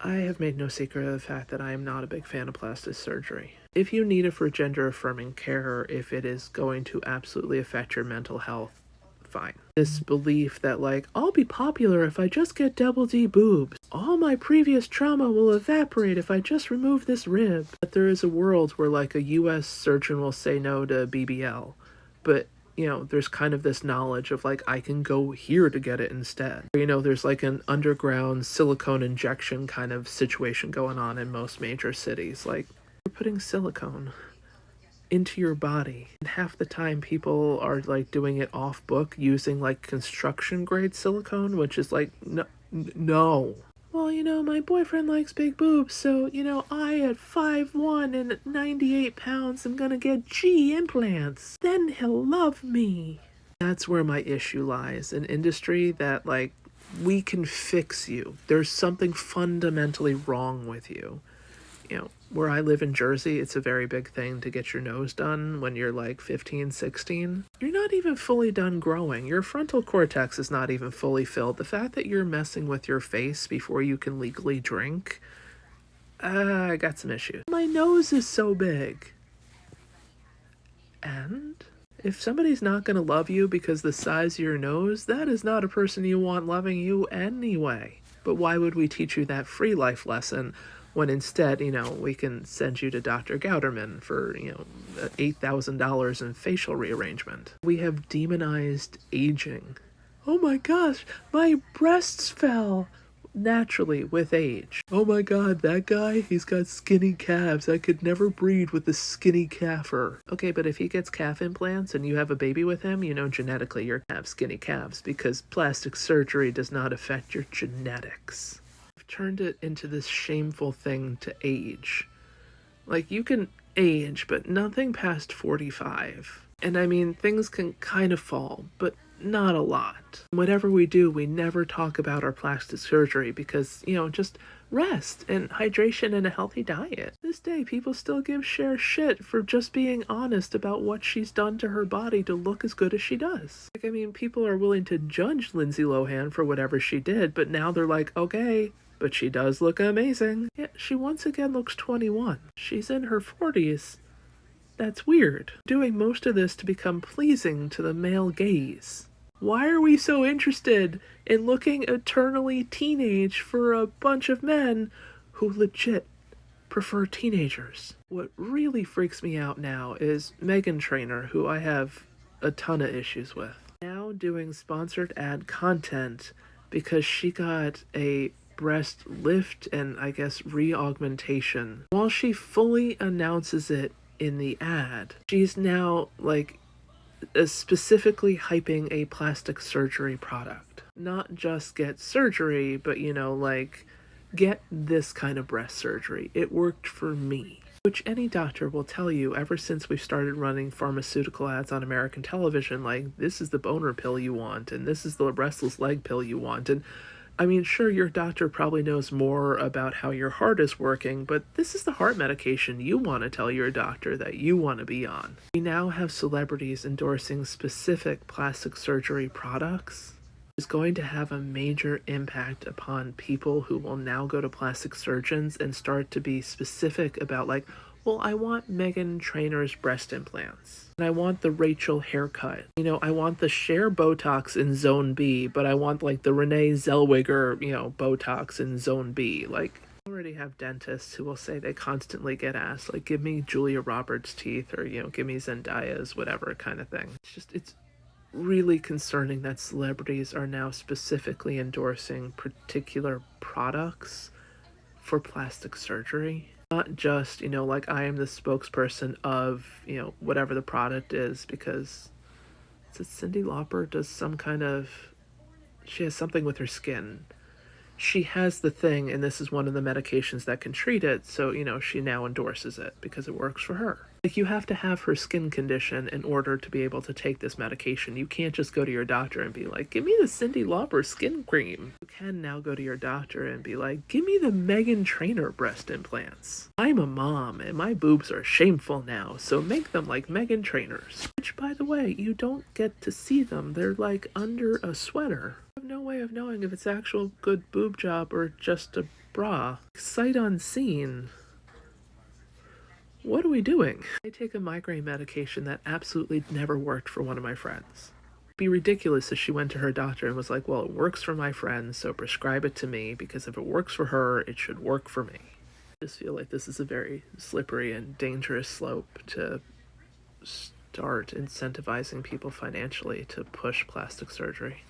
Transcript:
I have made no secret of the fact that I am not a big fan of plastic surgery. If you need it for gender-affirming care, or if it is going to absolutely affect your mental health, fine. This belief that, like, I'll be popular if I just get double D boobs. All my previous trauma will evaporate if I just remove this rib. But there is a world where, like, a US surgeon will say no to BBL. But, there's kind of this knowledge of, like, I can go here to get it instead. There's like an underground silicone injection kind of situation going on in most major cities. Like, you're putting silicone into your body. And half the time people are like doing it off book using like construction grade silicone, which is like, no. Well, my boyfriend likes big boobs, so, I at 5'1" and 98 pounds am gonna get G implants. Then he'll love me. That's where my issue lies. An industry that, like, we can fix you. There's something fundamentally wrong with you. Where I live in Jersey, it's a very big thing to get your nose done when you're like 15, 16. You're not even fully done growing. Your frontal cortex is not even fully filled. The fact that you're messing with your face before you can legally drink, I got some issues. My nose is so big. And if somebody's not going to love you because the size of your nose, that is not a person you want loving you anyway. But why would we teach you that free life lesson when instead, we can send you to Dr. Gouderman for, $8,000 in facial rearrangement? We have demonized aging. Oh my gosh, my breasts fell naturally with age. Oh my god, that guy, he's got skinny calves. I could never breed with the skinny calfer. Okay, but if he gets calf implants and you have a baby with him, genetically you're gonna have skinny calves because plastic surgery does not affect your genetics. I've turned it into this shameful thing to age. Like, you can age, but nothing past 45. And I mean, things can kind of fall, but not a lot. Whatever we do, we never talk about our plastic surgery because, just rest and hydration and a healthy diet. This day, people still give Cher shit for just being honest about what she's done to her body to look as good as she does. Like, I mean, people are willing to judge Lindsay Lohan for whatever she did, but now they're like, okay, but she does look amazing. Yeah, she once again looks 21. She's in her 40s. That's weird. Doing most of this to become pleasing to the male gaze. Why are we so interested in looking eternally teenage for a bunch of men who legit prefer teenagers? What really freaks me out now is Meghan Trainor, who I have a ton of issues with, now doing sponsored ad content because she got a breast lift and I guess re-augmentation. While she fully announces it in the ad, she's now like specifically hyping a plastic surgery product. Not just get surgery, but like, get this kind of breast surgery. It worked for me. Which any doctor will tell you ever since we've started running pharmaceutical ads on American television, like, this is the boner pill you want, and this is the restless leg pill you want, and I mean, sure, your doctor probably knows more about how your heart is working, but this is the heart medication you want to tell your doctor that you want to be on. We now have celebrities endorsing specific plastic surgery products. Is going to have a major impact upon people who will now go to plastic surgeons and start to be specific about, like, well, I want Meghan Trainor's breast implants. And I want the Rachel haircut. I want the Cher Botox in Zone B, but I want, like, the Renee Zellweger, Botox in Zone B. Like, I already have dentists who will say they constantly get asked, like, give me Julia Roberts' teeth, or, give me Zendaya's, whatever kind of thing. It's really concerning that celebrities are now specifically endorsing particular products for plastic surgery. Not just, like, I am the spokesperson of, whatever the product is, because Cyndi Lauper does some kind of, she has something with her skin. She has the thing, and this is one of the medications that can treat it, so, she now endorses it because it works for her. Like, you have to have her skin condition in order to be able to take this medication. You can't just go to your doctor and be like, give me the Cyndi Lauper skin cream. You can now go to your doctor and be like, give me the Meghan Trainor breast implants. I'm a mom, and my boobs are shameful now, so make them like Meghan Trainor's. Which, by the way, you don't get to see them. They're, like, under a sweater. I have no way of knowing if it's actual good boob job or just a bra. Sight unseen. What are we doing? I take a migraine medication that absolutely never worked for one of my friends. It'd be ridiculous if she went to her doctor and was like, well, it works for my friend, so prescribe it to me, because if it works for her, it should work for me. I just feel like this is a very slippery and dangerous slope to start incentivizing people financially to push plastic surgery.